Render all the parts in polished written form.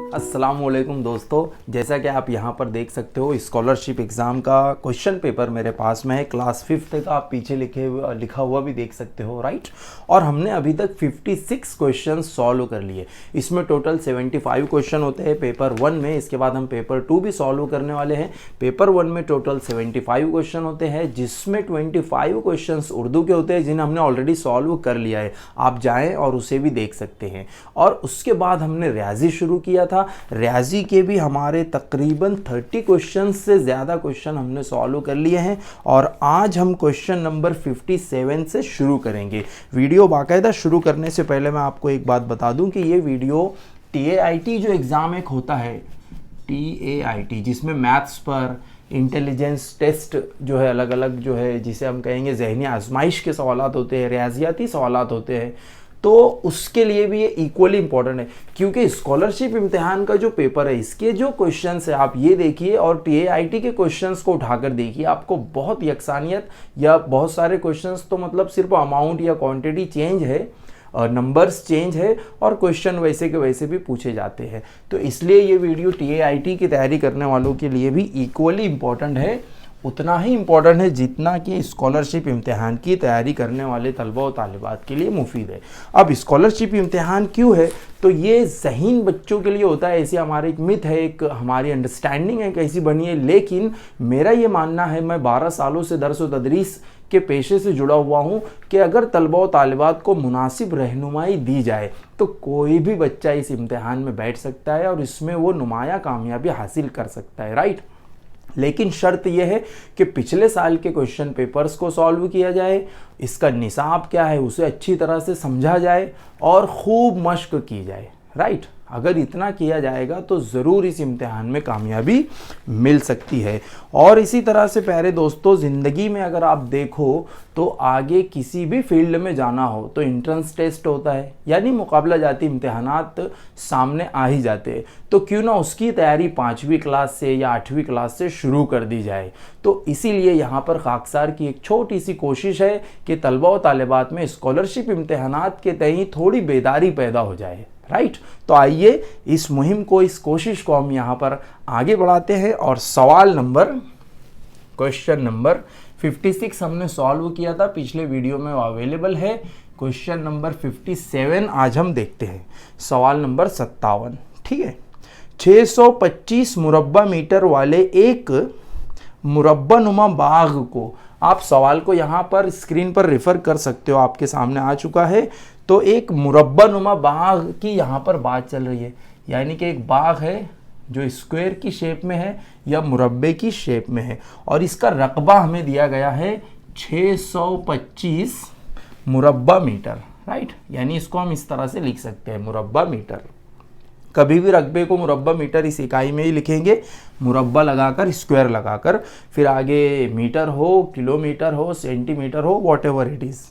अस्सलामुअलैकुम दोस्तों, जैसा कि आप यहाँ पर देख सकते हो स्कॉलरशिप एग्ज़ाम का क्वेश्चन पेपर मेरे पास में है। क्लास 5th का आप पीछे लिखा हुआ भी देख सकते हो, राइट। और हमने अभी तक 56 क्वेश्चन सॉल्व कर लिए। इसमें टोटल 75 क्वेश्चन होते हैं पेपर 1 में। इसके बाद हम पेपर 2 भी सॉल्व करने वाले हैं। पेपर 1 में टोटल 75 क्वेश्चन होते हैं, जिसमें 25 क्वेश्चन उर्दू के होते हैं जिन्हें हमने ऑलरेडी सॉल्व कर लिया है। आप जाएँ और उसे भी देख सकते हैं। और उसके बाद हमने रियाजी शुरू किया था। रियाजी के भी हमारे तकरीबन 30 क्वेश्चन से ज़्यादा क्वेश्चन हमने सॉल्व कर लिए हैं। और आज हम क्वेश्चन नंबर 57 से शुरू करेंगे। वीडियो बाकायदा शुरू करने से पहले मैं आपको एक बात बता दूं कि ये वीडियो TAIT जो एग्ज़ाम एक होता है TAIT, जिसमें मैथ्स पर इंटेलिजेंस टेस्ट जो है अलग अलग जो है, जिसे हम कहेंगे ज़हनी आजमाइश के सवालात होते हैं, रियाजियाती सवालात होते हैं, तो उसके लिए भी ये इक्वली इंपॉर्टेंट है। क्योंकि स्कॉलरशिप इम्तिहान का जो पेपर है, इसके जो क्वेश्चंस है आप ये देखिए और TAIT के क्वेश्चंस को उठाकर देखिए, आपको बहुत यकसानियत या बहुत सारे क्वेश्चंस तो मतलब सिर्फ अमाउंट या क्वांटिटी चेंज है, नंबर्स चेंज है और क्वेश्चन वैसे के वैसे भी पूछे जाते हैं। तो इसलिए ये वीडियो TAIT की तैयारी करने वालों के लिए भी इक्वली इम्पॉर्टेंट है, उतना ही इम्पॉर्टेंट है जितना कि स्कॉलरशिप इम्तिहान की तैयारी करने वाले तलबा और तालिबात के लिए मुफीद है। अब स्कॉलरशिप इम्तिहान क्यों है, तो ये ज़हीन बच्चों के लिए होता है, ऐसी हमारी एक मिथ है, एक हमारी अंडरस्टैंडिंग है कैसी बनी है। लेकिन मेरा ये मानना है, मैं 12 सालों से दर्स व तदरीस के पेशे से जुड़ा हुआ हूँ, कि अगर तलबा और तालिबात को मुनासिब रहनुमाई दी जाए तो कोई भी बच्चा इस इम्तिहान में बैठ सकता है और इसमें वो नुमाया कामयाबी हासिल कर सकता है, राइट। लेकिन शर्त यह है कि पिछले साल के क्वेश्चन पेपर्स को सॉल्व किया जाए, इसका निसाब क्या है उसे अच्छी तरह से समझा जाए और खूब मश्क की जाए, राइट। अगर इतना किया जाएगा तो ज़रूर इस इम्तिहान में कामयाबी मिल सकती है। और इसी तरह से प्यारे दोस्तों, ज़िंदगी में अगर आप देखो तो आगे किसी भी फील्ड में जाना हो तो एंट्रेंस टेस्ट होता है, यानी मुकाबला जाती इम्तिहानात सामने आ ही जाते हैं। तो क्यों ना उसकी तैयारी 5वीं क्लास से या 8वीं क्लास से शुरू कर दी जाए। तो इसीलिए यहाँ पर खाकसार की एक छोटी सी कोशिश है कि तलबा और तालिबात में स्कॉलरशिप इम्तिहानात के तय थोड़ी बेदारी पैदा हो जाए, राइट। तो आइए इस मुहिम को, इस कोशिश को हम यहाँ पर आगे बढ़ाते हैं। और क्वेश्चन नंबर 56 हमने सॉल्व किया था, पिछले वीडियो में अवेलेबल है। क्वेश्चन नंबर 57 आज हम देखते हैं। सवाल नंबर 57, ठीक है। 625 मुरब्बा मीटर वाले एक मुरब्बानुमा बाग को, आप सवाल को यहाँ पर स्क्रीन पर रेफर कर सकते हो, आपके सामने आ चुका है। तो एक मुरब्बानुमा बाग की यहाँ पर बात चल रही है, यानी कि एक बाग है जो स्क्वायर की शेप में है या मुरब्बे की शेप में है, और इसका रकबा हमें दिया गया है 625 मुरब्बा मीटर, राइट। यानी इसको हम इस तरह से लिख सकते हैं, मुरब्बा मीटर। कभी भी रकबे को मुरब्बा मीटर इस इकाई में ही लिखेंगे, मुरब्बा लगाकर, स्क्वायर लगाकर, फिर आगे मीटर हो, किलोमीटर हो, सेंटीमीटर हो, वॉटएवर इट इज।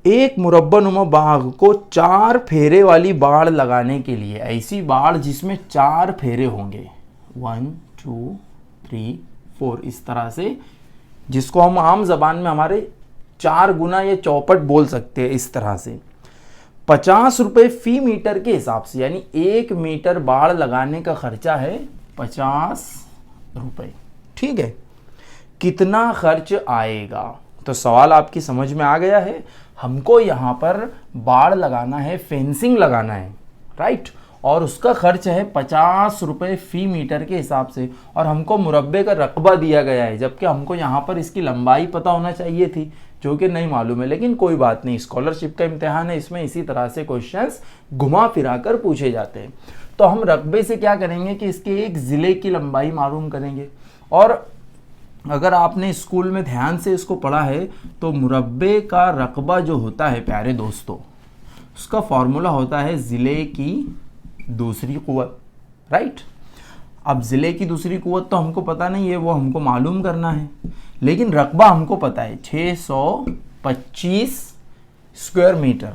एक मुरब्बानुमा बाग को 4 फेरे वाली बाड़ लगाने के लिए, ऐसी बाड़ जिसमें 4 फेरे होंगे, 1 2 3 4, इस तरह से, जिसको हम आम जबान में हमारे 4 गुना या चौपट बोल सकते हैं, इस तरह से 50 रुपये फी मीटर के हिसाब से, यानी 1 मीटर बाड़ लगाने का खर्चा है 50 रुपये, ठीक है। कितना खर्च आएगा, तो सवाल आपकी समझ में आ गया है। हमको यहाँ पर बाड़ लगाना है, फेंसिंग लगाना है, राइट, और उसका खर्च है 50 रुपये फी मीटर के हिसाब से, और हमको मुरब्बे का रकबा दिया गया है, जबकि हमको यहाँ पर इसकी लंबाई पता होना चाहिए थी, जो कि नहीं मालूम है। लेकिन कोई बात नहीं, स्कॉलरशिप का इम्तिहान है, इसमें इसी तरह से क्वेश्चंस घुमा फिरा कर पूछे जाते हैं। तो हम रकबे से क्या करेंगे कि इसके एक ज़िले की लंबाई मालूम करेंगे। और अगर आपने स्कूल में ध्यान से इसको पढ़ा है तो मुरब्बे का रकबा जो होता है प्यारे दोस्तों, उसका फॉर्मूला होता है ज़िले की दूसरी क़ुव्वत, राइट। अब ज़िले की दूसरी क़ुव्वत तो हमको पता नहीं है, वो हमको मालूम करना है, लेकिन रकबा हमको पता है 625 स्क्वायर मीटर।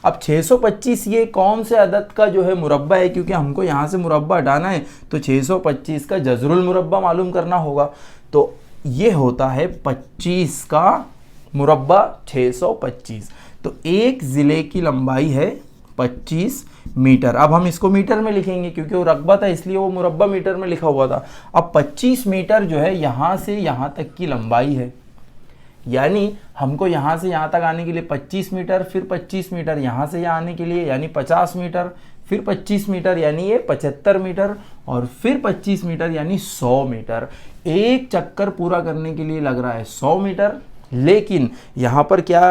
अब 625 ये कौन से अदद का जो है मुरब्बा है, क्योंकि हमको यहाँ से मुरब्बा हटाना है तो 625 का जज़रुल मुरब्बा मालूम करना होगा। तो ये होता है 25 का मुरब्बा 625। तो एक ज़िले की लंबाई है 25 मीटर। अब हम इसको मीटर में लिखेंगे क्योंकि वो रकबा था इसलिए वो मुरब्बा मीटर में लिखा हुआ था। अब 25 मीटर जो है यहाँ से यहाँ तक की लंबाई है, यानी हमको यहाँ से यहाँ तक आने के लिए 25 मीटर, फिर 25 मीटर यहाँ से यहाँ आने के लिए यानी 50 मीटर, फिर 25 मीटर यानी ये 75 मीटर, और फिर 25 मीटर यानी 100 मीटर। एक चक्कर पूरा करने के लिए लग रहा है 100 मीटर। लेकिन यहाँ पर क्या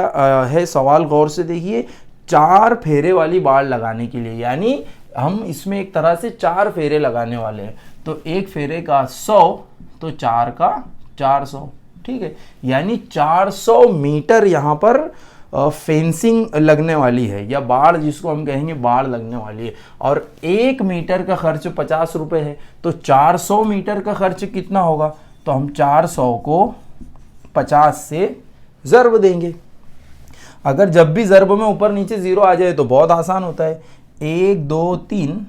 है सवाल, गौर से देखिए, 4 फेरे वाली बाड़ लगाने के लिए, यानी हम इसमें एक तरह से 4 फेरे लगाने वाले हैं। तो एक फेरे का 100 तो 4 का 400, ठीक है, यानी 400 मीटर यहाँ पर फेंसिंग लगने वाली है, या बाड़ जिसको हम कहेंगे बाड़ लगने वाली है। और 1 मीटर का खर्च 50 रुपये है, तो 400 मीटर का खर्च कितना होगा, तो हम 400 को 50 से ज़र्ब देंगे। अगर जब भी ज़र्ब में ऊपर नीचे ज़ीरो आ जाए तो बहुत आसान होता है, 1 2 3,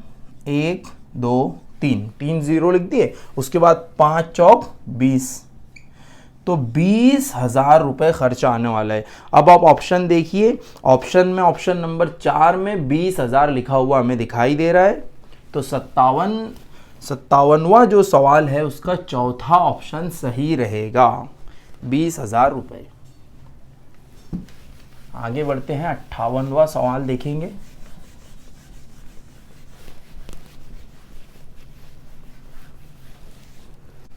1 2 3, 3 ज़ीरो लिख दिए, उसके बाद 5 चौक 20, तो 20,000 रुपये खर्चा आने वाला है। अब आप ऑप्शन देखिए, ऑप्शन में ऑप्शन नंबर 4 में 20,000 लिखा हुआ हमें दिखाई दे रहा है, तो 57वां जो सवाल है उसका चौथा ऑप्शन सही रहेगा, 20,000 रुपये। आगे बढ़ते हैं, 58वां सवाल देखेंगे।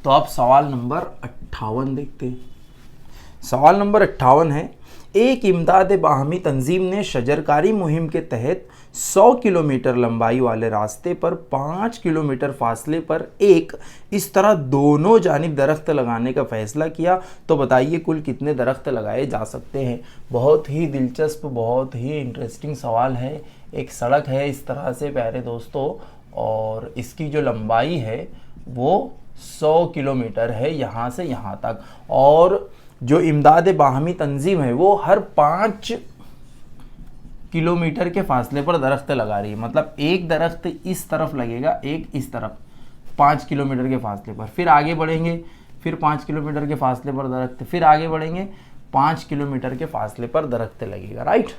तो आप सवाल नंबर 58 देखते हैं। सवाल नंबर 58 है, एक इमदाद बाहमी तंजीम ने शजरकारी मुहिम के तहत 100 किलोमीटर लंबाई वाले रास्ते पर 5 किलोमीटर फासले पर एक इस तरह दोनों जानिब दरख्त लगाने का फैसला किया, तो बताइए कुल कितने दरख्त लगाए जा सकते हैं। बहुत ही दिलचस्प, बहुत ही इंटरेस्टिंग सवाल है। एक सड़क है इस तरह से प्यारे दोस्तों, और इसकी जो लंबाई है वो 100 किलोमीटर है यहाँ से यहाँ तक, और जो इमदाद बाहमी तंजीम है वो हर 5 किलोमीटर के फासले पर दरख्त लगा रही है। मतलब एक दरख्त इस तरफ लगेगा, एक इस तरफ, 5 किलोमीटर के फासले पर। फिर आगे बढ़ेंगे, फिर 5 किलोमीटर के फासले पर दरख्त, फिर आगे बढ़ेंगे, 5 किलोमीटर के फासले पर दरख्त लगेगा। राइट,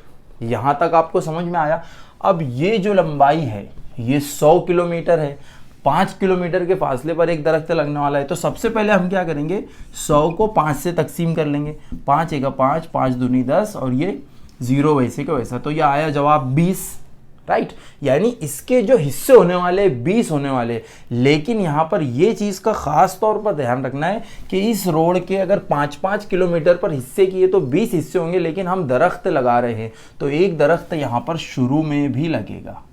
यहाँ तक आपको समझ में आया। अब ये जो लंबाई है ये 100 किलोमीटर है, 5 किलोमीटर के फासले पर एक दरख्त लगने वाला है। तो सबसे पहले हम क्या करेंगे, 100 को 5 से तकसीम कर लेंगे, 5 एका 5, 5 दूनी 10, और ये 0 वैसे का वैसा, तो ये आया जवाब 20। राइट, यानी इसके जो हिस्से होने वाले 20 होने वाले। लेकिन यहाँ पर ये चीज़ का ख़ास तौर पर ध्यान रखना है कि इस रोड के अगर 5-5 किलोमीटर पर हिस्से किए तो 20 हिस्से होंगे, लेकिन हम दरख्त लगा रहे हैं तो एक दरख्त यहाँ पर शुरू में भी लगेगा।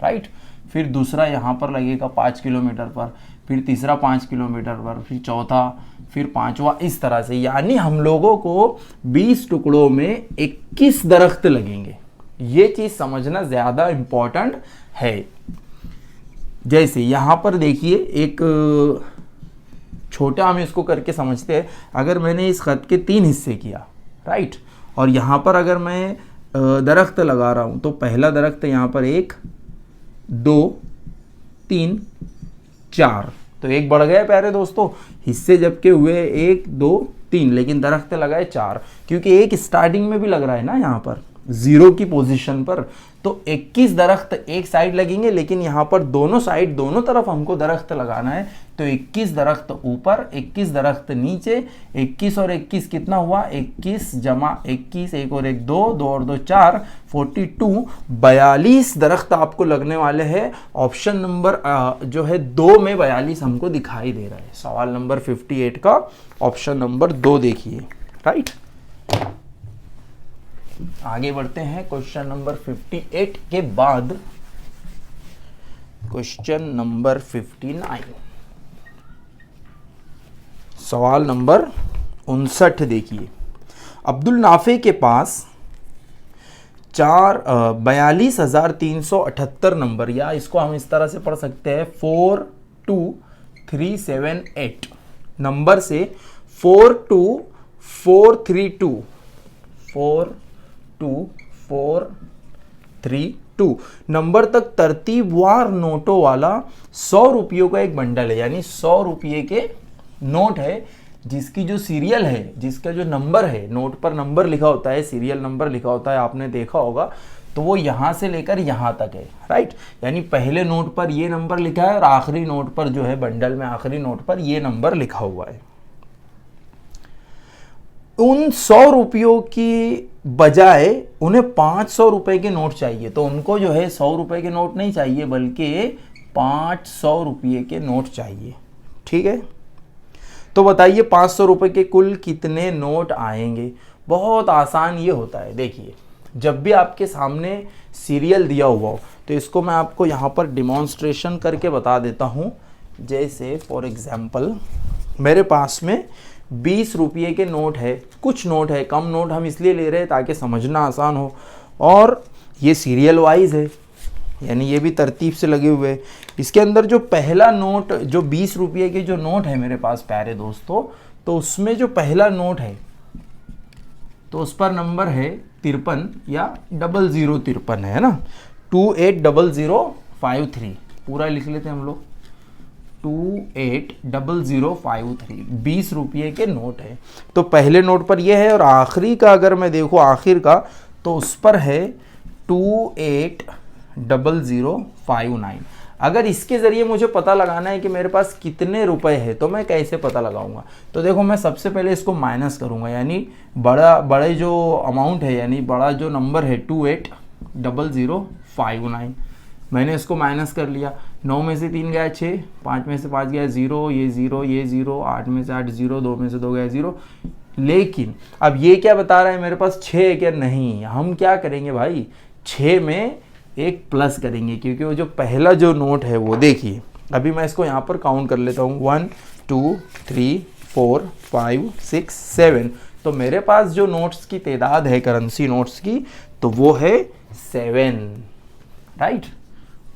राइट, फिर दूसरा यहाँ पर लगेगा 5 किलोमीटर पर, फिर तीसरा 5 किलोमीटर पर, फिर चौथा, फिर 5वां, इस तरह से। यानी हम लोगों को 20 टुकड़ों में 21 दरख्त लगेंगे। ये चीज़ समझना ज़्यादा इम्पॉर्टेंट है। जैसे यहाँ पर देखिए, एक छोटा हम इसको करके समझते हैं। अगर मैंने इस खत के 3 हिस्से किया, राइट, और यहाँ पर अगर मैं दरख्त लगा रहा हूँ, तो पहला दरख्त यहाँ पर 1 2 3 4, तो एक बढ़ गया प्यारे दोस्तों। हिस्से जबकि हुए 1 2 3, लेकिन दरख्त लगाए 4, क्योंकि एक स्टार्टिंग में भी लग रहा है ना यहाँ पर 0 की पोजीशन पर। तो 21 दरख्त एक साइड लगेंगे, लेकिन यहाँ पर दोनों साइड, दोनों तरफ हमको दरख्त लगाना है। तो 21 दरख्त ऊपर, 21 दरख्त नीचे, 21 और 21 कितना हुआ, 21 जमा 21, 1 और 1 2, 2 और 2 4, 42, 42 दरख्त आपको लगने वाले हैं। ऑप्शन नंबर जो है 2 में 42 हमको दिखाई दे रहा है। सवाल नंबर 58 का ऑप्शन नंबर 2 देखिए। राइट, आगे बढ़ते हैं क्वेश्चन नंबर 58 के बाद क्वेश्चन नंबर 59। सवाल नंबर 59 देखिए। अब्दुल नाफे के पास 42,378 नंबर, या इसको हम इस तरह से पढ़ सकते हैं 42378 नंबर से 42432 42432 नंबर तक तरतीबवार नोटों वाला 100 रुपयों का एक बंडल है, यानी 100 रुपये के नोट है जिसकी जो सीरियल है, जिसका जो नंबर है, नोट पर नंबर लिखा होता है, सीरियल नंबर लिखा होता है, आपने देखा होगा, तो वो यहाँ से लेकर यहाँ तक है, राइट। यानी पहले नोट पर ये नंबर लिखा है और आखिरी नोट पर जो है बंडल में आखिरी नोट पर ये नंबर लिखा हुआ है। उन 100 रुपयों की बजाय उन्हें 500 रुपए के नोट चाहिए, तो उनको जो है 100 रुपए के नोट नहीं चाहिए बल्कि 500 रुपये के नोट चाहिए, ठीक है। तो बताइए 500 रुपए के कुल कितने नोट आएंगे। बहुत आसान ये होता है, देखिए जब भी आपके सामने सीरियल दिया हुआ हो तो इसको मैं आपको यहाँ पर डिमॉन्स्ट्रेशन करके बता देता हूँ। जैसे फॉर एग्जाम्पल मेरे पास में 20 रुपये के नोट है, कुछ नोट है, कम नोट हम इसलिए ले रहे हैं ताकि समझना आसान हो, और ये सीरियल वाइज है, यानी ये भी तरतीब से लगे हुए हैं। इसके अंदर जो पहला नोट, जो 20 रुपये के जो नोट है मेरे पास प्यारे दोस्तों, तो उसमें जो पहला नोट है तो उस पर नंबर है 53 या 0053 है ना, 280053 पूरा लिख लेते हैं हम लोग, 280053 20 रुपये के नोट है। तो पहले नोट पर यह है, और आखिरी का अगर मैं देखूँ आखिर का, तो उस पर है 280059। अगर इसके ज़रिए मुझे पता लगाना है कि मेरे पास कितने रुपए है तो मैं कैसे पता लगाऊंगा। तो देखो मैं सबसे पहले इसको माइनस करूंगा, यानी बड़े जो अमाउंट है, यानी बड़ा जो नंबर है 280059, मैंने इसको माइनस कर लिया। 9 में से 3 गया 6, 5 में से 5 गया 0, ये 0, ये 0, 8 में से 8 0, 2 में से 2 गया 0। लेकिन अब ये क्या बता रहा है, मेरे पास 6 है क्या? नहीं, हम क्या करेंगे भाई, 6 में एक प्लस करेंगे, क्योंकि वो जो पहला जो नोट है वो देखिए, अभी मैं इसको यहाँ पर काउंट कर लेता हूँ, 1 2 3 4 5 6 7। तो मेरे पास जो नोट्स की तादाद है, करेंसी नोट्स की, तो वो है 7, राइट।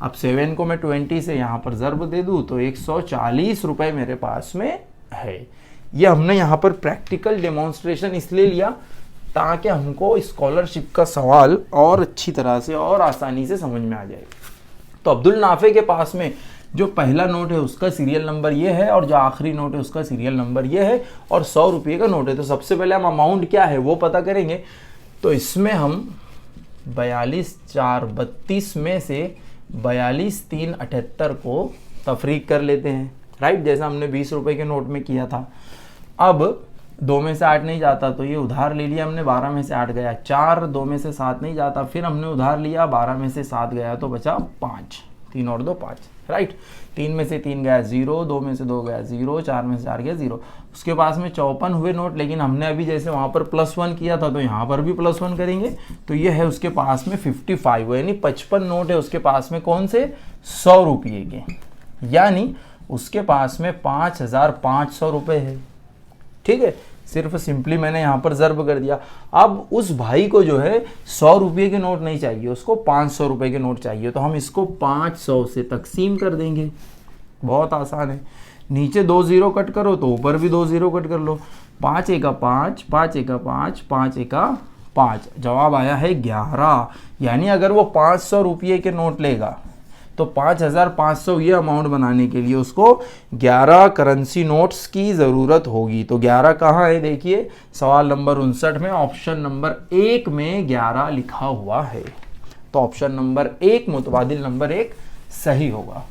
अब 7 को मैं 20 से यहाँ पर ज़र्ब दे दूँ तो 140 रुपये मेरे पास में है। ये हमने यहाँ पर प्रैक्टिकल डेमोन्स्ट्रेशन इसलिए लिया ताकि हमको स्कॉलरशिप का सवाल और अच्छी तरह से और आसानी से समझ में आ जाए। तो अब्दुल नाफे के पास में जो पहला नोट है उसका सीरियल नंबर ये है, और जो आखिरी नोट है उसका सीरियल नंबर ये है, और 100 रुपये का नोट है। तो सबसे पहले हम अमाउंट क्या है वो पता करेंगे। तो इसमें हम 42,432 में से 42,378 को तफरीक कर लेते हैं, राइट, जैसा हमने 20 रुपये के नोट में किया था। अब 2 में से 8 नहीं जाता तो ये उधार ले लिया हमने, 12 में से 8 गया 4, 2 में से 7 नहीं जाता, फिर हमने उधार लिया, 12 में से 7 गया तो बचा 5, 3 और 2 5, राइट। 3 में से 3 गया 0, 2 में से 2 गया 0, 4 में से 4 गया 0। उसके पास में 54 हुए नोट, लेकिन हमने अभी जैसे वहाँ पर +1 किया था तो यहाँ पर भी +1 करेंगे, तो ये है उसके पास में 55, यानी 55 नोट है उसके पास में, कौन से? 100 रुपये के, यानी उसके पास में 5,500 रुपये है, ठीक है। सिर्फ सिंपली मैंने यहाँ पर ज़र्ब कर दिया। अब उस भाई को जो है 100 रुपये के नोट नहीं चाहिए, उसको 500 रुपये के नोट चाहिए, तो हम इसको 500 से तकसीम कर देंगे। बहुत आसान है, नीचे 2 0 कट करो तो ऊपर भी 2 0 कट कर लो। 5 एका 5, 5 एका 5, 5 एका 5, जवाब आया है 11। यानी अगर वो 500 रुपये के नोट लेगा तो 5,500 ये अमाउंट बनाने के लिए उसको 11 करेंसी नोट्स की ज़रूरत होगी। तो 11 कहाँ है? देखिए सवाल नंबर 59 में ऑप्शन नंबर 1 में 11 लिखा हुआ है। तो ऑप्शन नंबर 1 मुतबादिल नंबर 1 सही होगा।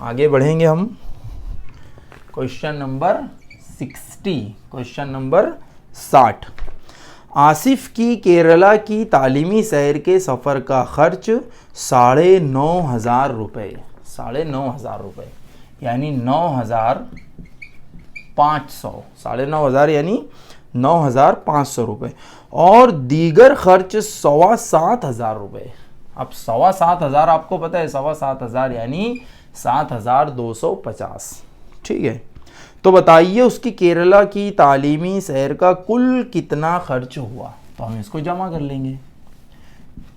आगे बढ़ेंगे हम question number 60, question number 60। Asif की केरला की तालीमी सैर के सफ़र का खर्च 9,500 रुपये, 9,500 रुपये यानी 9,500, 9,500 यानी 9,500 रुपये, और दीगर खर्च 7,500 रुपये। अब 7,500 आपको पता है, 7,500 यानी 7,250, ठीक है। तो बताइए उसकी केरला की तालीमी सैर का कुल कितना खर्च हुआ। तो हम इसको जमा कर लेंगे,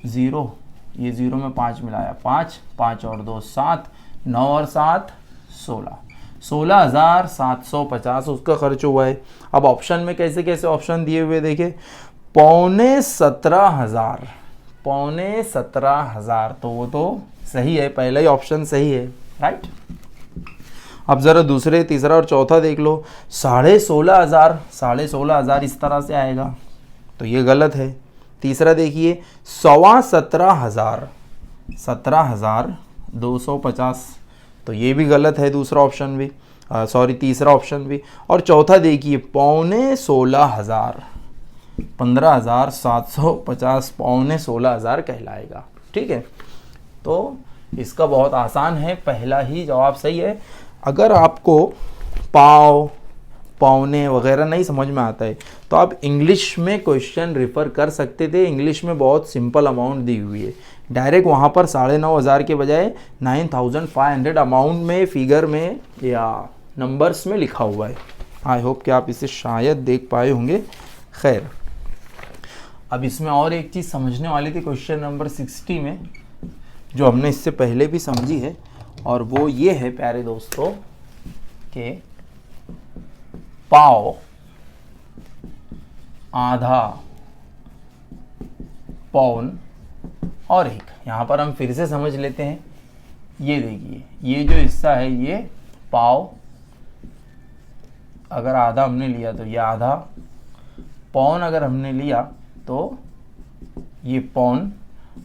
0, ये 0 में 5 मिलाया 5, 5 और 2 7, 9 और 7 16, 16,750 उसका खर्च हुआ है। अब ऑप्शन में कैसे कैसे ऑप्शन दिए हुए देखे, 17,500, 17,500, तो वो तो सही है, पहला ही ऑप्शन सही है, राइट। अब ज़रा दूसरे, तीसरा और चौथा देख लो। 16,500, 16,500 इस तरह से आएगा, तो ये गलत है। तीसरा देखिए 17,500, 17,250, तो ये भी गलत है, दूसरा ऑप्शन भी, सॉरी तीसरा ऑप्शन भी। और चौथा देखिए 15,16,000, 15,750 15,16,000 कहलाएगा। ठीक है, तो इसका बहुत आसान है, पहला ही जवाब सही है। अगर आपको पाव, पौने वगैरह नहीं समझ में आता है तो आप इंग्लिश में क्वेश्चन रेफर कर सकते थे। इंग्लिश में बहुत सिंपल अमाउंट दी हुई है, डायरेक्ट वहाँ पर 9,500 के बजाय 9,500 अमाउंट में, फिगर में या नंबर्स में लिखा हुआ है। आई होप कि आप इसे शायद देख पाए होंगे। खैर, अब इसमें और एक चीज़ समझने वाली थी क्वेश्चन नंबर 60 में, जो हमने इससे पहले भी समझी है, और वो ये है प्यारे दोस्तों कि पाव, आधा, पौन और एक। यहाँ पर हम फिर से समझ लेते हैं। ये देखिए, ये जो हिस्सा है ये पाव, अगर आधा हमने लिया तो ये आधा, पौन अगर हमने लिया तो ये पौन,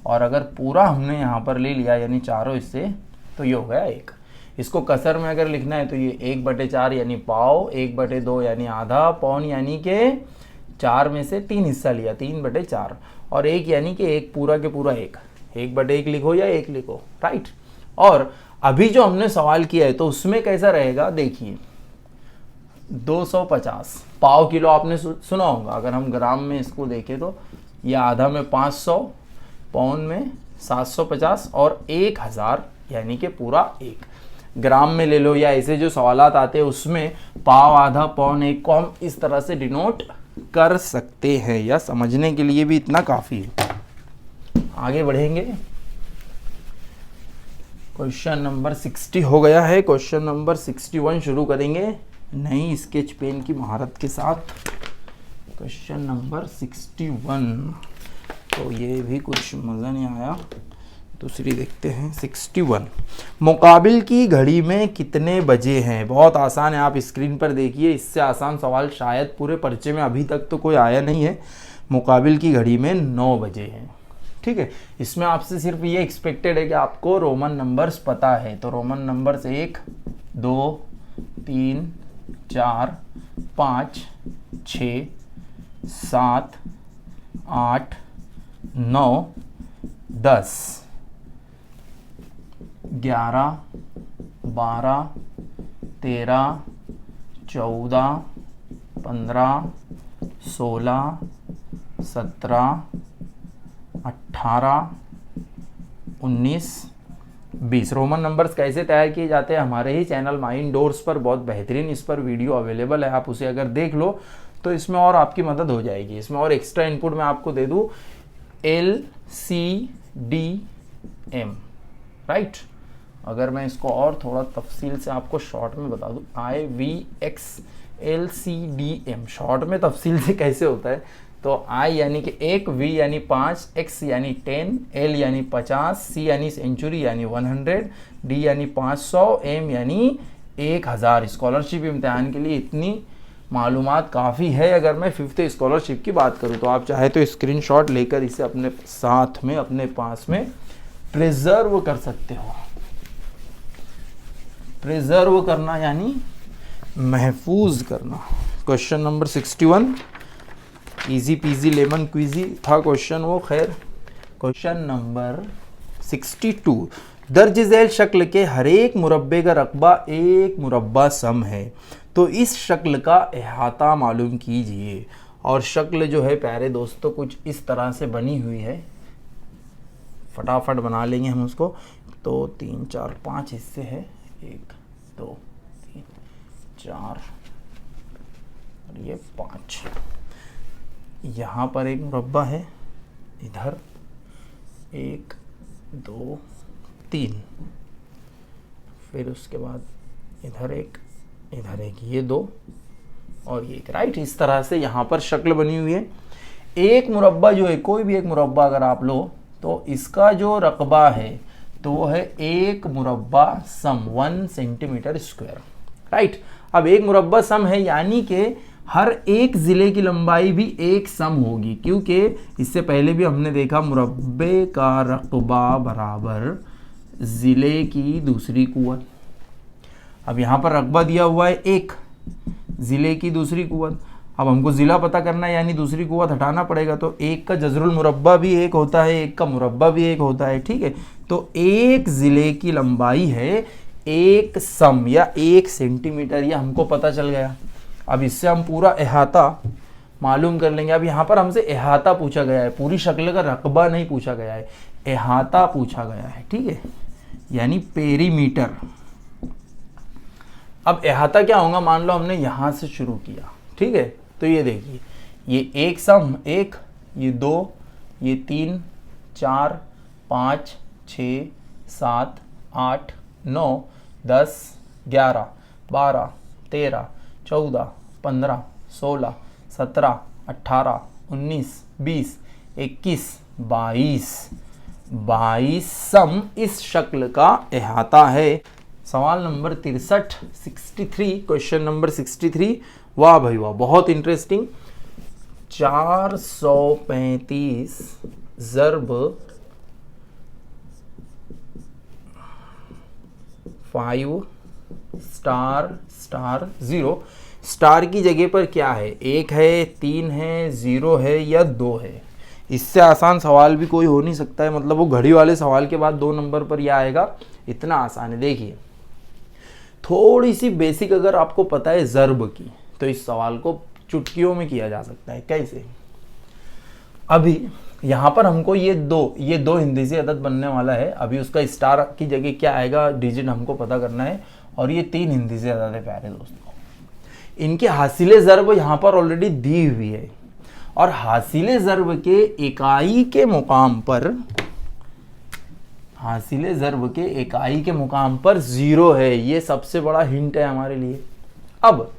और अगर पूरा हमने यहाँ पर ले लिया यानी चारों हिस्से तो ये हो गया एक। इसको कसर में अगर लिखना है तो ये 1/4 यानी पाव, 1/2 यानी आधा, पौन यानी कि 4 में से 3 हिस्सा लिया, 3/4, और एक यानी कि एक पूरा के पूरा एक, 1/1 लिखो या 1 लिखो, राइट। और अभी जो हमने सवाल किया है तो उसमें कैसा रहेगा देखिए, 250 पाव किलो आपने सुना होगा, अगर हम ग्राम में इसको देखें तो ये आधा में 500, पौन में 750 और 1,000 यानी कि पूरा एक। ग्राम में ले लो या ऐसे जो सवालात आते हैं उसमें पाव, आधा, पौन, एक को हम इस तरह से डिनोट कर सकते हैं, या समझने के लिए भी इतना काफ़ी है। आगे बढ़ेंगे, क्वेश्चन नंबर 60 हो गया है। क्वेश्चन नंबर 61 शुरू करेंगे नई स्केच पेन की महारत के साथ। क्वेश्चन नंबर 61, तो ये भी कुछ मज़ा नहीं आया, दूसरी देखते हैं। 61, मुकाबिल की घड़ी में कितने बजे हैं? बहुत आसान है, आप स्क्रीन पर देखिए, इससे आसान सवाल शायद पूरे पर्चे में अभी तक तो कोई आया नहीं है। मुकाबिल की घड़ी में 9 बजे हैं। ठीक है, इसमें आपसे सिर्फ ये एक्सपेक्टेड है कि आपको रोमन नंबर्स पता है, तो रोमन नंबर्स 1, 2, 3, 4, 5, 6, 7, 8, 9, 10, 11, 12, 13, 14, 15, 16, 17, 18, 19, 20। रोमन नंबर्स कैसे तैयार किए जाते हैं हमारे ही चैनल माइंड डोर्स पर बहुत बेहतरीन इस पर वीडियो अवेलेबल है, आप उसे अगर देख लो तो इसमें और आपकी मदद हो जाएगी। इसमें और एक्स्ट्रा इनपुट मैं आपको दे दूँ, LCDM, राइट। अगर मैं इसको और थोड़ा तफसील से आपको शॉर्ट में बता दूँ, IVX LCDM, शॉर्ट में तफसील से कैसे होता है, तो I यानी कि 1, V यानी 5, X यानी 10, L यानी 50, C यानी सेंचुरी यानी 100, D यानी 500, M यानी 1000। स्कॉलरशिप इम्तिहान के लिए इतनी मालूमात काफ़ी है। अगर मैं 5th स्कॉलरशिप की बात करूँ तो आप चाहे तो स्क्रीनशॉट लेकर इसे अपने साथ में, अपने पास में प्रिजर्व कर सकते हो। प्रिजर्व करना यानी महफूज करना। Question number 61, easy peasy lemon Quizzy था क्वेश्चन वो। खैर, क्वेश्चन नंबर 62, दर्ज झैल शक्ल के हर एक मुरब्बे का रकबा एक मुरब्बा सम है, तो इस शक्ल का अहाता मालूम कीजिए। और शक्ल जो है प्यारे दोस्तों कुछ इस तरह से बनी हुई है, फटाफट बना लेंगे हम उसको। तो 3, 4, 5 हिस्से है, 1, 2, 3, 4 और ये 5। यहाँ पर एक मुरब्बा है, इधर 1, 2, 3, फिर उसके बाद इधर एक, ये 2 और ये 1, राइट। इस तरह से यहाँ पर शक्ल बनी हुई है। एक मुरब्बा जो है, कोई भी एक मुरब्बा अगर आप लो तो इसका जो रकबा है तो वो है 1 मुरब्बा सम 1 सेंटीमीटर स्क्वायर। राइट। अब एक मुरब्बा सम है यानी कि हर एक ज़िले की लंबाई भी एक सम होगी, क्योंकि इससे पहले भी हमने देखा मुरब्बे का रकबा बराबर ज़िले की दूसरी कुव्वत। अब यहाँ पर रकबा दिया हुआ है एक, ज़िले की दूसरी कुव्वत। अब हमको ज़िला पता करना है यानी दूसरी कुव्वत हटाना पड़ेगा, तो एक का जज़रुल मुरब्बा भी एक होता है, एक का मुरब्बा भी एक होता है, ठीक है। तो एक ज़िले की लंबाई है एक सम या 1 सेंटीमीटर, ये हमको पता चल गया। अब इससे हम पूरा अहाता मालूम कर लेंगे। अब यहाँ पर हमसे अहाता पूछा गया है, पूरी शक्ल का रकबा नहीं पूछा गया है, अहाता पूछा गया है, ठीक है, यानी पेरीमीटर। अब अहाता क्या होगा, मान लो हमने यहाँ से शुरू किया, ठीक है, तो ये देखिए, ये एक सम एक, ये 2, ये 3, 4, 5, 6, 7, 8, 9, 10, 11, 12, 13, 14, 15, 16, 17, 18, 19, 20, 21, 22 सम इस शक्ल का अहाता है। सवाल नंबर 63, 63, क्वेश्चन नंबर 63। वाह भाई वाह, बहुत इंटरेस्टिंग। 435 ज़र्ब 5 star star 0। स्टार की जगह पर क्या है, 1 है, 3 है, 0 है या 2 है। इससे आसान सवाल भी कोई हो नहीं सकता है, मतलब वो घड़ी वाले सवाल के बाद 2 नंबर पर यह आएगा, इतना आसान है। देखिए थोड़ी सी बेसिक अगर आपको पता है ज़र्ब की, तो इस सवाल को चुटकियों में किया जा सकता है। कैसे, अभी यहाँ पर हमको ये दो हिंदी से अदद बनने वाला है। अभी उसका स्टार की जगह क्या आएगा, डिजिट हमको पता करना है। और ये 3 हिंदी से अदद है प्यारे दोस्तों, इनके हासिले ज़र्ब यहाँ पर ऑलरेडी दी हुई है। और हासिले ज़र्ब के इकाई के मुकाम पर, हासिले ज़र्ब के इकाई के मुकाम पर 0 है, ये सबसे बड़ा हिंट है हमारे लिए। अब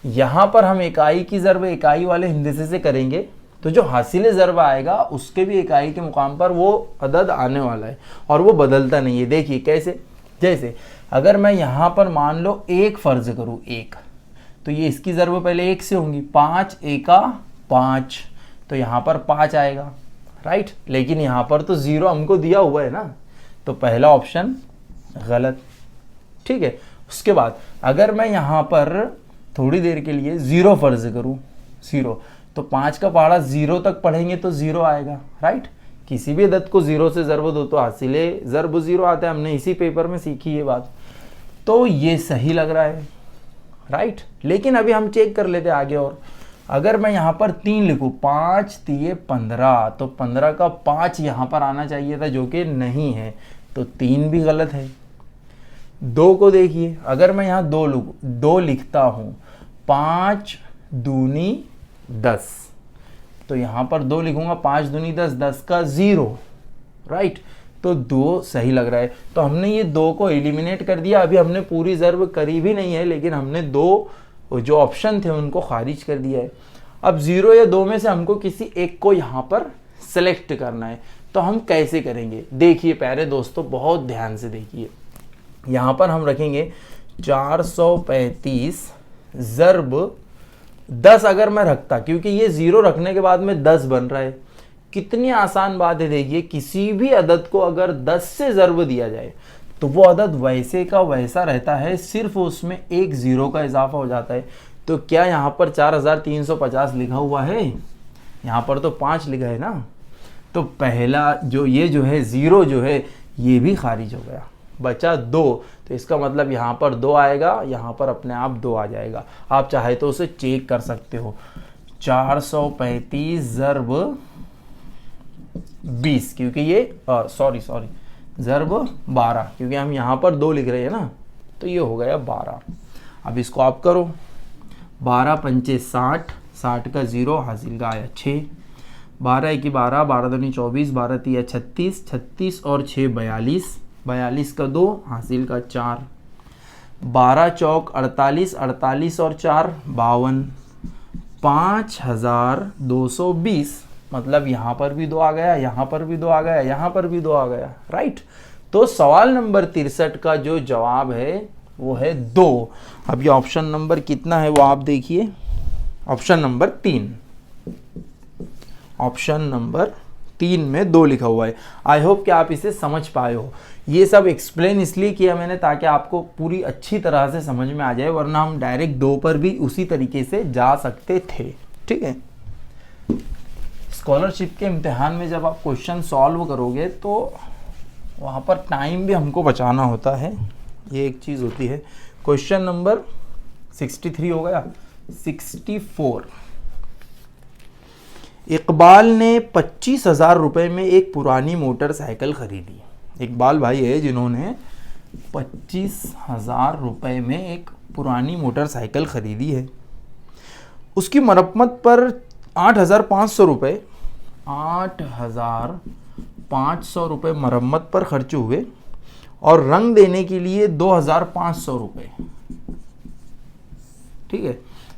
यहाँ पर हम इकाई की ज़र्ब इकाई वाले हिंदसे से करेंगे, तो जो हासिले ज़र्ब आएगा उसके भी इकाई के मुकाम पर वो अदद आने वाला है और वो बदलता नहीं है। देखिए कैसे, जैसे अगर मैं यहाँ पर मान लो 1 फ़र्ज़ करूँ, 1, तो ये इसकी ज़र्ब पहले 1 से होंगी, 5 एका 5, तो यहाँ पर 5 आएगा, राइट। लेकिन यहाँ पर तो 0 हमको दिया हुआ है ना, तो पहला ऑप्शन गलत, ठीक है। उसके बाद अगर मैं यहाँ पर थोड़ी देर के लिए 0 फ़र्ज़ करूँ, 0, तो 5 का पहाड़ा 0 तक पढ़ेंगे तो 0 आएगा, राइट। किसी भी अदद को 0 से ज़र्ब दो तो हासिले ज़र्ब 0 आता है, हमने इसी पेपर में सीखी ये बात। तो ये सही लग रहा है, राइट। लेकिन अभी हम चेक कर लेते आगे। और अगर मैं यहाँ पर 3 लिखूँ, 5 3 15, तो 15 का 5 यहाँ पर आना चाहिए था, जो कि नहीं है, तो 3 भी गलत है। 2 को देखिए, अगर मैं यहाँ 2 लिखता हूँ, 5 दूनी 10, तो यहाँ पर 2 लिखूंगा, 5 दूनी 10, 10 का 0, राइट। तो 2 सही लग रहा है। तो हमने ये 2 को एलिमिनेट कर दिया। अभी हमने पूरी ज़र्ब करी भी नहीं है, लेकिन हमने 2 जो ऑप्शन थे उनको खारिज कर दिया है। अब 0 या 2 में से हमको किसी एक को यहाँ पर सेलेक्ट करना है, तो हम कैसे करेंगे। देखिए प्यारे दोस्तों, बहुत ध्यान से देखिए, यहाँ पर हम रखेंगे 435 ज़र्ब 10 अगर मैं रखता, क्योंकि ये 0 रखने के बाद में 10 बन रहा है। कितनी आसान बात है। देखिए किसी भी अदद को अगर 10 से ज़र्ब दिया जाए तो वो अदद वैसे का वैसा रहता है, सिर्फ उसमें एक 0 का इजाफा हो जाता है। तो क्या यहाँ पर 4350 लिखा हुआ है, यहाँ पर तो 5 लिखा है ना, तो पहला जो ये जो है 0 जो है ये भी खारिज हो गया, बचा 2। तो इसका मतलब यहाँ पर 2 आएगा, यहाँ पर अपने आप 2 आ जाएगा। आप चाहे तो उसे चेक कर सकते हो। 435 ज़र्ब 20, क्योंकि ये सॉरी ज़र्ब 12, क्योंकि हम यहाँ पर 2 लिख रहे हैं ना, तो ये हो गया 12। अब इसको आप करो, 12 पंचे 60, 60 का 0 हासिल का आया 6, 12 1 12, 12 दूनी 24, 12 3 36, 36 और 6 42, 42 का 2 हासिल का 4, 12 चौक 48, 48 और 4 52, 5220। मतलब यहाँ पर भी 2 आ गया, यहाँ पर भी 2 आ गया, यहाँ पर भी 2 आ गया, राइट। तो सवाल नंबर 63 का जो जवाब है वो है 2। अब ये ऑप्शन नंबर कितना है वो आप देखिए, ऑप्शन नंबर 3, ऑप्शन नंबर 3 में 2 लिखा हुआ है। आई होप कि आप इसे समझ पाए हो। ये सब एक्सप्लेन इसलिए किया मैंने ताकि आपको पूरी अच्छी तरह से समझ में आ जाए, वरना हम डायरेक्ट 2 पर भी उसी तरीके से जा सकते थे। ठीक है, स्कॉलरशिप के इम्तिहान में जब आप क्वेश्चन सॉल्व करोगे तो वहाँ पर टाइम भी हमको बचाना होता है, ये एक चीज़ होती है। क्वेश्चन नंबर 63 हो गया, 64। इकबाल ने 25,000 रुपये में एक पुरानी मोटरसाइकिल खरीदी। इकबाल भाई है जिन्होंने 25,000 रुपये में एक पुरानी मोटरसाइकिल खरीदी है। उसकी मरम्मत पर 8,500 रुपये 8,500 रुपये मरम्मत पर खर्च हुए और रंग देने के लिए 2,500 रुपये। ठीक है,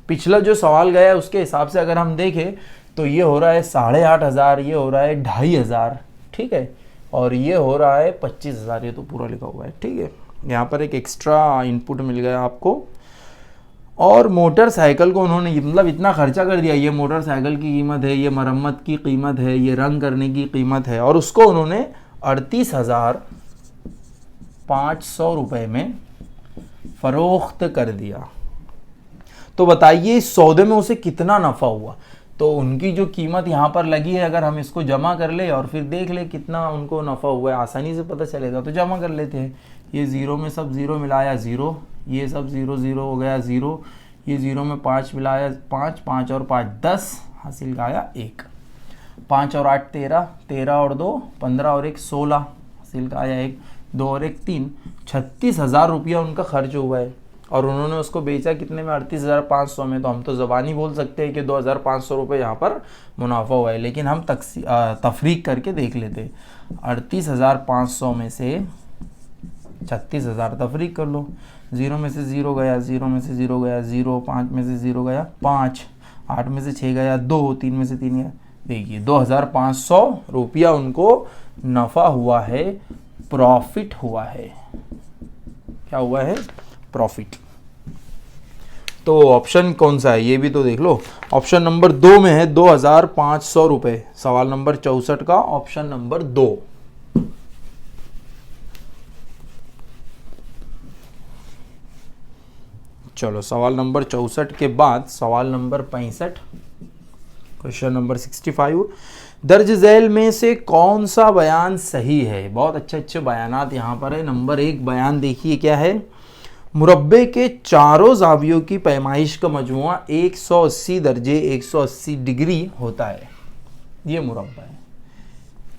पिछला जो सवाल गया है उसके हिसाब से अगर हम देखें तो ये हो रहा है 8,500, ये हो रहा है 2,500। ठीक है, और ये हो रहा है 25,000, ये तो पूरा लिखा हुआ है। ठीक है, यहाँ पर एक एक्स्ट्रा इनपुट मिल गया आपको। और मोटरसाइकिल को उन्होंने मतलब इतना खर्चा कर दिया, ये मोटरसाइकिल की कीमत है, ये मरम्मत की कीमत है, ये रंग करने की कीमत है, और उसको उन्होंने 38,500 रुपये में फ़रोख्त कर दिया। तो बताइए इस सौदे में उसे कितना नफ़ा हुआ। तो उनकी जो कीमत यहाँ पर लगी है, अगर हम इसको जमा कर ले और फिर देख ले कितना उनको नफ़ा हुआ है, आसानी से पता चलेगा। तो जमा कर लेते हैं। ये ज़ीरो में सब ज़ीरो मिलाया 0, ये सब 0 0 हो गया 0, ये 0 में 5 मिलाया 5, 5 और 5 10, हासिल का आया 1। 5 और 8 13, 13 और 2 15 और 1 16, हासिल का आया 1, 2 और 1 3। 36,000 रुपया उनका खर्च हुआ है और उन्होंने उसको बेचा कितने में, 38,500 में। तो हम तो ज़बानी बोल सकते हैं कि 2,500 रुपये यहाँ पर मुनाफा हुआ है, लेकिन हम तफरीक करके देख लेते। 38,500 में से 36,000 तफरीक कर लो। 0 में से 0 गया, 0 में से 0 गया 0, 5 में से 0 गया 5, 8 में से 6 गया 2, 3 में से 3 गया। देखिए 2,500 रुपया उनको नफ़ा हुआ है, प्रॉफिट हुआ है। क्या हुआ है? प्रॉफिट। तो ऑप्शन कौन सा है ये भी तो देख लो। ऑप्शन नंबर 2 में है 2,500 रुपये, सवाल नंबर 64 का ऑप्शन नंबर 2। चलो सवाल नंबर 64 के बाद सवाल नंबर 65, क्वेश्चन नंबर 65। दर्ज झैल में से कौन सा बयान सही है? बहुत अच्छे बयानात यहाँ पर है। नंबर 1 बयान देखिए क्या है। मुरब्बे के चारों ज़ावियों की पैमाइश का मजमुआ 180 दर्जे 180 डिग्री होता है। ये मुरब्बा है।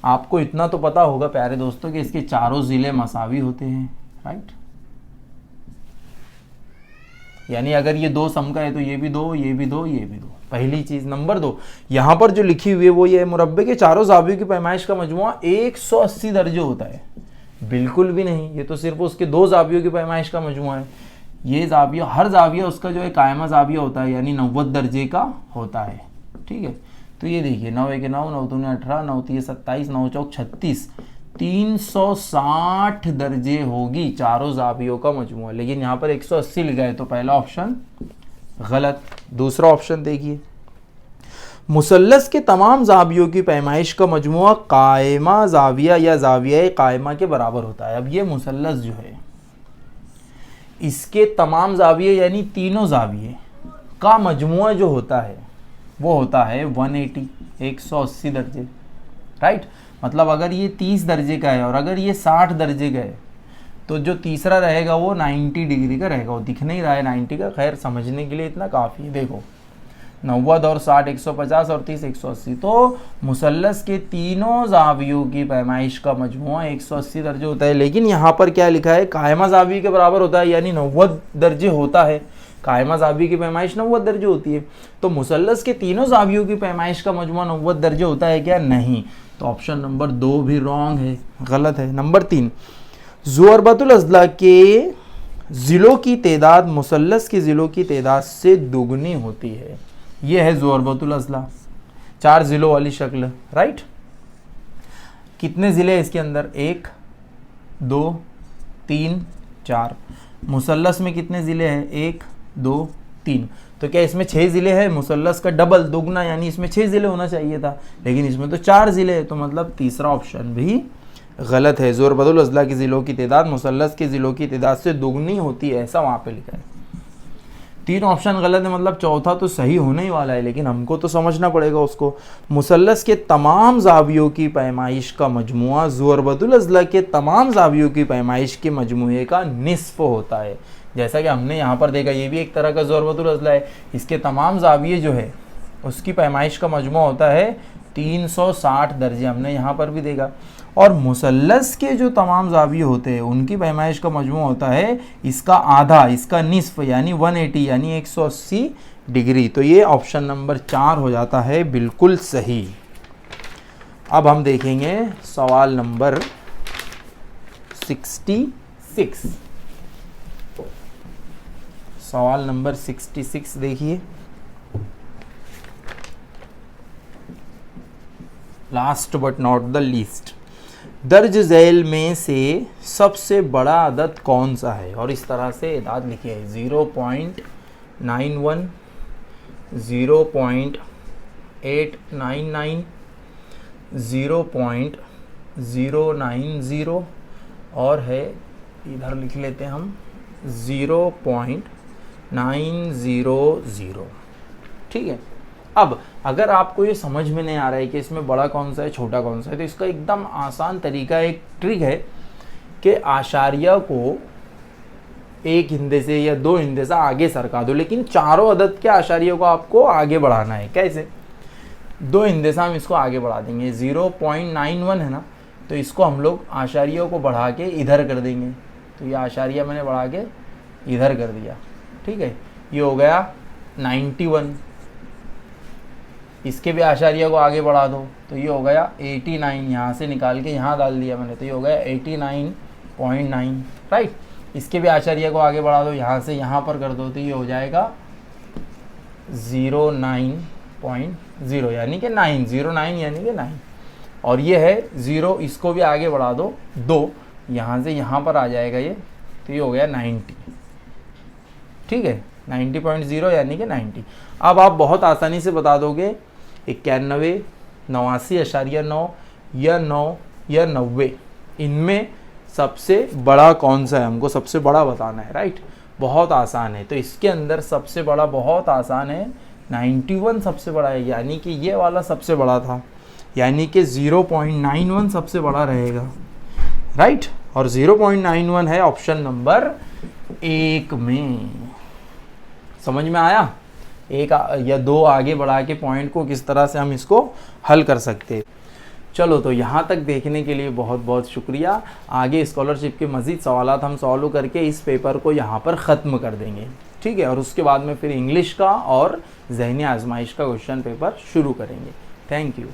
आपको इतना तो पता होगा प्यारे दोस्तों कि इसके चारों ज़िले मसावी होते हैं, राइट। यानी अगर ये 2 सम का है तो ये भी 2, ये भी 2, ये भी 2। पहली चीज़। नंबर 2 यहाँ पर जो लिखी हुई है वो ये है, मुरब्बे के चारों ज़ावियों की पैमाइश का मजमुआ 180 दर्जे होता है। बिल्कुल भी नहीं, ये तो सिर्फ उसके 2 ज़ावियों की पैमाइश का मजमुआ है। ये ज़ाविया, हर ज़ाविया उसका जो है कायमा ज़ाविया होता है, यानी 90 दर्जे का होता है। ठीक है, तो ये देखिए 9 1 9, 9 2 18, 9 3 27, 9 4 36, 360 दर्जे होगी चारों ज़ावियों का मजमुआ। लेकिन यहाँ पर 180 लिखा है, तो पहला ऑप्शन गलत। दूसरा ऑप्शन देखिए, मुसल्लस के तमाम ज़ावियों की पैमाइश का मजमुआ कायमा ज़ाविया या ज़ाविया कायमा के बराबर होता है। अब ये मुसल्लस जो है इसके तमाम ज़ाविये यानी तीनों ज़ाविये का मजमुआ जो होता है वो होता है 180, 180 दर्जे, राइट। मतलब अगर ये 30 दर्जे का है और अगर ये 60 दर्जे का है तो जो तीसरा रहेगा वो 90 डिग्री का रहेगा। वो दिख नहीं रहा है 90 का, खैर समझने के लिए इतना काफ़ी है। देखो 90 और 60 150 और 30 180। तो मुसल्लस के तीनों ज़ावियों की पैमाइश का मजमुआ 180 दर्जे होता है। लेकिन यहाँ पर क्या लिखा है, कायमा ज़ाविये के बराबर होता है, यानी 90 दर्जे होता है। कायमा ज़ाविये की पैमाइश 90 दर्जे होती है। तो मुसल्लस के तीनों ज़ावियों की पैमाइश का मजमुआ 90 दर्जे होता है क्या? नहीं। तो ऑप्शन नंबर 2 भी रॉन्ग है, गलत है। नंबर 3, ज़ुअरबतुल अज़ला के ज़िलों की तादाद मुसल्लस के ज़िलों की तादाद से दुगनी होती है। ये है ज़ुअरबतुल अज़ला, 4 ज़िलों वाली शक्ल, राइट। कितने ज़िले हैं इसके अंदर? 1 2 3 4। मुसल्लस में कितने ज़िले हैं, 1 2 3, तो क्या इसमें 6 ज़िले हैं, मुसल्लस का डबल दोगुना यानी इसमें 6 ज़िले होना चाहिए था, लेकिन इसमें तो 4 ज़िले हैं, तो मतलब तीसरा ऑप्शन भी गलत है। ज़ुरबतुल अज़ला के ज़िलों की तादाद मुसल्लस के ज़िलों की तादाद से दोगुनी होती है, ऐसा वहाँ पे लिखा है। 3 ऑप्शन गलत है, मतलब चौथा तो सही होने ही वाला है, लेकिन हमको तो समझना पड़ेगा उसको। मुसल्लस के तमाम ज़ावियों की पैमाइश का मजमुआ ज़ुरबतुल अज़ला के तमाम ज़ावियों की पैमाइश के मजमुए का निस्फ़ होता है। जैसा कि हमने यहाँ पर देखा, ये भी एक तरह का ज़ुरबतुल अज़ला है, इसके तमाम ज़ाविये जो है उसकी पैमाइश का मजमुआ होता है 360 दर्जे, हमने यहाँ पर भी देखा। और मुसल्लस के जो तमाम ज़ाविये होते हैं उनकी पैमाइश का मजमू होता है इसका आधा, इसका निस्फ यानी 180 यानी 180 डिग्री। तो ये ऑप्शन नंबर 4 हो जाता है बिल्कुल सही। अब हम देखेंगे सवाल नंबर 66। सवाल नंबर 66 देखिए, last but not the least. दर्ज झैल में से सबसे बड़ा अदद कौन सा है, और इस तरह से इदाद लिखी है 0.91, 0.899, 0.090 और है, इधर लिख लेते हैं हम 0.900। ठीक है। अब अगर आपको ये समझ में नहीं आ रहा है कि इसमें बड़ा कौन सा है छोटा कौन सा है, तो इसका एकदम आसान तरीका, एक ट्रिक है कि आशारिया को एक हिंदे से या 2 हिंदे से आगे सरका दो, लेकिन चारों अदद के आशारियों को आपको आगे बढ़ाना है। कैसे? 2 हिंदे से हम इसको आगे बढ़ा देंगे। 0.91 है ना, तो इसको हम लोग आशारियों को बढ़ा के इधर कर देंगे, तो ये आशारिया मैंने बढ़ा के इधर कर दिया। ठीक है, ये हो गया 91। इसके भी आशारिया को आगे बढ़ा दो, तो ये हो गया 89, यहाँ से निकाल के यहाँ डाल दिया मैंने, तो ये हो गया 89.9। राइट। इसके भी आशारिया को आगे बढ़ा दो, यहाँ से यहाँ पर कर दो, तो ये हो जाएगा 09.0 यानी कि 9, 09 यानी कि 9। और ये है 0, इसको भी आगे बढ़ा दो 2, यहाँ से यहाँ पर आ जाएगा ये, तो ये हो गया 90। ठीक है, 90.0 यानी कि 90। अब आप बहुत आसानी से बता दोगे 91, 89.9 या 9 या 90, इनमें सबसे बड़ा कौन सा है, हमको सबसे बड़ा बताना है। राइट, बहुत आसान है। तो इसके अंदर सबसे बड़ा बहुत आसान है, 91 सबसे बड़ा है, यानी कि ये वाला सबसे बड़ा था, यानी कि 0.91 सबसे बड़ा रहेगा। राइट, और 0.91 है ऑप्शन नंबर 1 में। समझ में आया? 1 या 2 आगे बढ़ा के पॉइंट को किस तरह से हम इसको हल कर सकते हैं। चलो, तो यहाँ तक देखने के लिए बहुत बहुत शुक्रिया। आगे स्कॉलरशिप के मज़ीद सवालात हम सॉल्व करके इस पेपर को यहाँ पर ख़त्म कर देंगे। ठीक है, और उसके बाद में फिर इंग्लिश का और ज़हनी आजमाइश का क्वेश्चन पेपर शुरू करेंगे। Thank you.